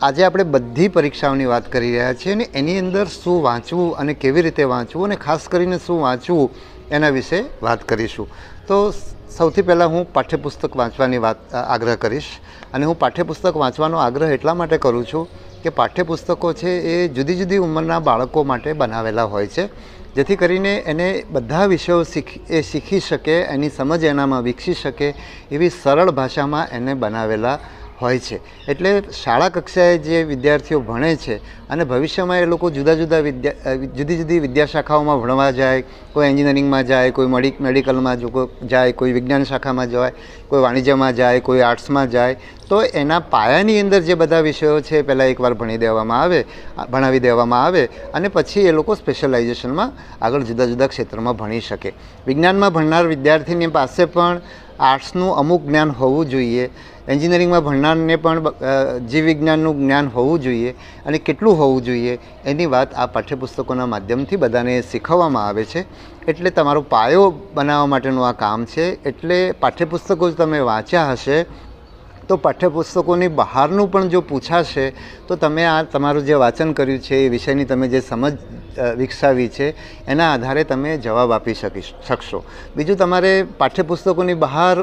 આજે આપણે બધી પરીક્ષાઓની વાત કરી રહ્યા છીએ અને એની અંદર શું વાંચવું અને કેવી રીતે વાંચવું અને ખાસ કરીને શું વાંચવું એના વિશે વાત કરીશું. તો સૌથી પહેલાં હું પાઠ્યપુસ્તક વાંચવાની આગ્રહ કરીશ. અને હું પાઠ્યપુસ્તક વાંચવાનો આગ્રહ એટલા માટે કરું છું કે પાઠ્યપુસ્તકો છે એ જુદી જુદી ઉંમરના બાળકો માટે બનાવેલા હોય છે, જેથી કરીને એને બધા વિષયો શીખી શકે, એની સમજ એનામાં વિકસી શકે એવી સરળ ભાષામાં એને બનાવેલા હોય છે. એટલે શાળા કક્ષાએ જે વિદ્યાર્થીઓ ભણે છે અને ભવિષ્યમાં એ લોકો જુદી જુદી વિદ્યાશાખાઓમાં ભણવા જાય, કોઈ એન્જિનિયરિંગમાં જાય, કોઈ મેડિકલમાં જાય, કોઈ વિજ્ઞાન શાખામાં જાય, કોઈ વાણિજ્યમાં જાય, કોઈ આર્ટ્સમાં જાય, તો એના પાયાની અંદર જે બધા વિષયો છે પહેલાં એકવાર ભણાવી દેવામાં આવે અને પછી એ લોકો સ્પેશિયલાઇઝેશનમાં આગળ જુદા જુદા ક્ષેત્રમાં ભણી શકે. વિજ્ઞાનમાં ભણનાર વિદ્યાર્થીની પાસે પણ આર્ટ્સનું અમુક જ્ઞાન હોવું જોઈએ, એન્જિનિયરિંગમાં ભણનારને પણ જીવવિજ્ઞાનનું જ્ઞાન હોવું જોઈએ અને કેટલું હોવું જોઈએ એની વાત આ પાઠ્યપુસ્તકોના માધ્યમથી બધાને શીખવવામાં આવે છે. એટલે તમારો પાયો બનાવવા માટેનું આ કામ છે. એટલે પાઠ્યપુસ્તકો જ તમે વાંચ્યા હશે તો પાઠ્યપુસ્તકોની બહારનું પણ જો પૂછાશે તો તમે આ તમારું જે વાંચન કર્યું છે એ વિષયની તમે જે સમજ વિકસાવી છે એના આધારે તમે જવાબ આપી શકશો. બીજું, તમારે પાઠ્યપુસ્તકોની બહાર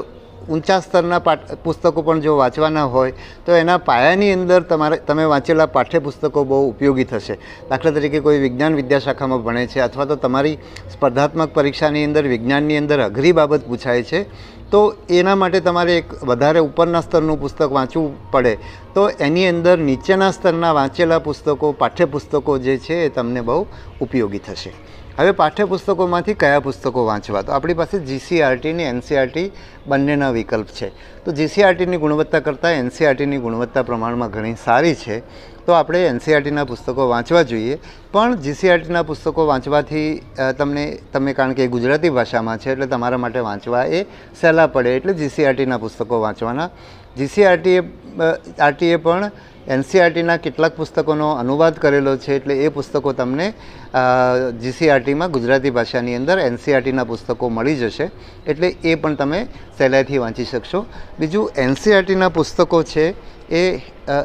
ઊંચા સ્તરના પુસ્તકો પણ જો વાંચવાના હોય તો એના પાયાની અંદર તમે વાંચેલા પાઠ્યપુસ્તકો બહુ ઉપયોગી થશે. દાખલા તરીકે કોઈ વિજ્ઞાન વિદ્યાશાખામાં ભણે છે અથવા તો તમારી સ્પર્ધાત્મક પરીક્ષાની અંદર વિજ્ઞાનની અંદર અઘરી બાબત પૂછાય છે, તો એના માટે તમારે એક વધારે ઉપરના સ્તરનું પુસ્તક વાંચવું પડે, તો એની અંદર નીચેના સ્તરના વાંચેલા પુસ્તકો, પાઠ્યપુસ્તકો જે છે એ તમને બહુ ઉપયોગી થશે. હવે પાઠ્યપુસ્તકોમાંથી કયા પુસ્તકો વાંચવા? તો આપણી પાસે GCERT અને NCERT બંનેના વિકલ્પ છે. તો GCERTની ગુણવત્તા કરતાં NCERTની ગુણવત્તા પ્રમાણમાં ઘણી સારી છે, તો આપણે NCERTના પુસ્તકો વાંચવા જોઈએ. પણ GCERTના પુસ્તકો વાંચવાથી તમે કારણ કે ગુજરાતી ભાષામાં છે એટલે તમારા માટે વાંચવા એ સહેલા પડે, એટલે GCERTના પુસ્તકો વાંચવાના. GCERTએ પણ NCERTના કેટલાક પુસ્તકોનો અનુવાદ કરેલો છે, એટલે એ પુસ્તકો તમને GCERTમાં ગુજરાતી ભાષાની અંદર NCERTના પુસ્તકો મળી જશે, એટલે એ પણ તમે સહેલાઈથી વાંચી શકશો. બીજું, NCERTના પુસ્તકો છે એ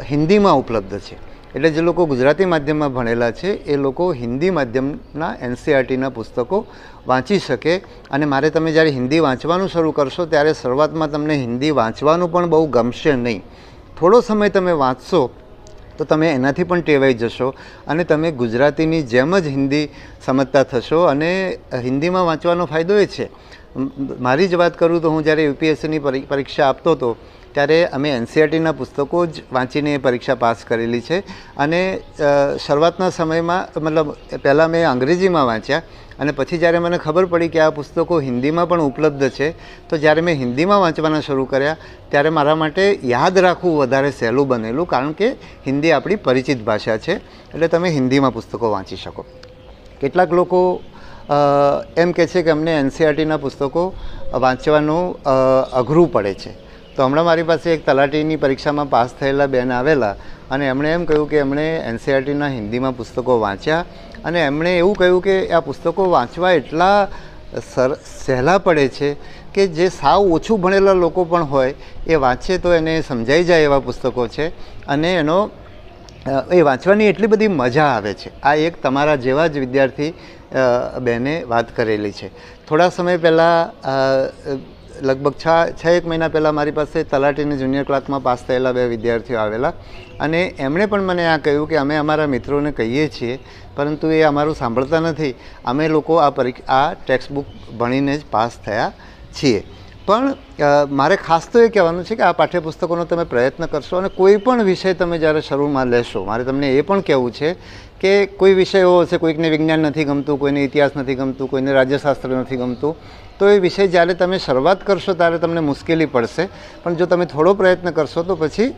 હિન્દીમાં ઉપલબ્ધ છે, એટલે જે લોકો ગુજરાતી માધ્યમમાં ભણેલા છે એ લોકો હિન્દી માધ્યમના NCERTના પુસ્તકો વાંચી શકે. અને તમે જ્યારે હિન્દી વાંચવાનું શરૂ કરશો ત્યારે શરૂઆતમાં તમને હિન્દી વાંચવાનું પણ બહુ ગમશે નહીં. થોડો સમય તમે વાંચશો તો તમે એનાથી પણ ટેવાઈ જશો અને તમે ગુજરાતીની જેમ જ હિન્દી સમજતા થશો. અને હિન્દીમાં વાંચવાનો ફાયદો એ છે, મારી જ વાત કરું તો હું જ્યારે UPSCની પરીક્ષા આપતો હતો ત્યારે અમે NCERTના પુસ્તકો જ વાંચીને પરીક્ષા પાસ કરેલી છે. અને શરૂઆતના સમયમાં પહેલાં મેં અંગ્રેજીમાં વાંચ્યા અને પછી જ્યારે મને ખબર પડી કે આ પુસ્તકો હિન્દીમાં પણ ઉપલબ્ધ છે, તો જ્યારે મેં હિન્દીમાં વાંચવાના શરૂ કર્યા ત્યારે મારા માટે યાદ રાખવું વધારે સહેલું બનેલું, કારણ કે હિન્દી આપણી પરિચિત ભાષા છે, એટલે તમે હિન્દીમાં પુસ્તકો વાંચી શકો. કેટલાક લોકો એમ કહે છે કે અમને NCERTના પુસ્તકો વાંચવાનું અઘરું પડે છે. તો હમણાં મારી પાસે એક તલાટીની પરીક્ષામાં પાસ થયેલા બેન આવેલા અને એમણે એમ કહ્યું કે એમણે NCERTના હિન્દીમાં પુસ્તકો વાંચ્યા અને એમણે એવું કહ્યું કે આ પુસ્તકો વાંચવા એટલા સહેલા પડે છે કે જે સાવ ઓછું ભણેલા લોકો પણ હોય એ વાંચે તો એને સમજાઈ જાય એવા પુસ્તકો છે અને એ વાંચવાની એટલી બધી મજા આવે છે. આ એક તમારા જેવા જ વિદ્યાર્થી બેને વાત કરેલી છે. થોડા સમય પહેલાં લગભગ 6 મહિના પહેલાં મારી પાસે તલાટીની જુનિયર ક્લાર્કમાં પાસ થયેલા 2 વિદ્યાર્થીઓ આવેલા અને એમણે પણ મને આ કહ્યું કે અમે અમારા મિત્રોને કહીએ છીએ પરંતુ એ અમારું સાંભળતા નથી, અમે લોકો આ ટેક્સ્ટ બુક ભણીને જ પાસ થયા છીએ. પણ મારે ખાસ તો એ કહેવાનું છે કે આ પાઠ્યપુસ્તકોનો તમે પ્રયત્ન કરશો અને કોઈ પણ વિષય તમે જ્યારે શરૂમાં લેશો, મારે તમને એ પણ કહેવું છે કે કોઈ વિષય એવો હશે, કોઈકને વિજ્ઞાન નથી ગમતું, કોઈને ઇતિહાસ નથી ગમતું, કોઈને રાજ્યશાસ્ત્ર નથી ગમતું, તો એ વિષય જ્યારે તમે શરૂઆત કરશો ત્યારે તમને મુશ્કેલી પડશે. પણ જો તમે થોડો પ્રયત્ન કરશો તો પછી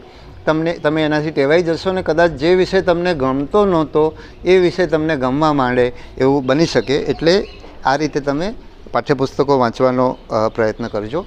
તમે એનાથી ટેવાઈ જશો અને કદાચ જે વિષય તમને ગમતો નહોતો એ વિષય તમને ગમવા માંડે એવું બની શકે. એટલે આ રીતે તમે પાઠ્યપુસ્તકો વાંચવાનો પ્રયત્ન કરજો.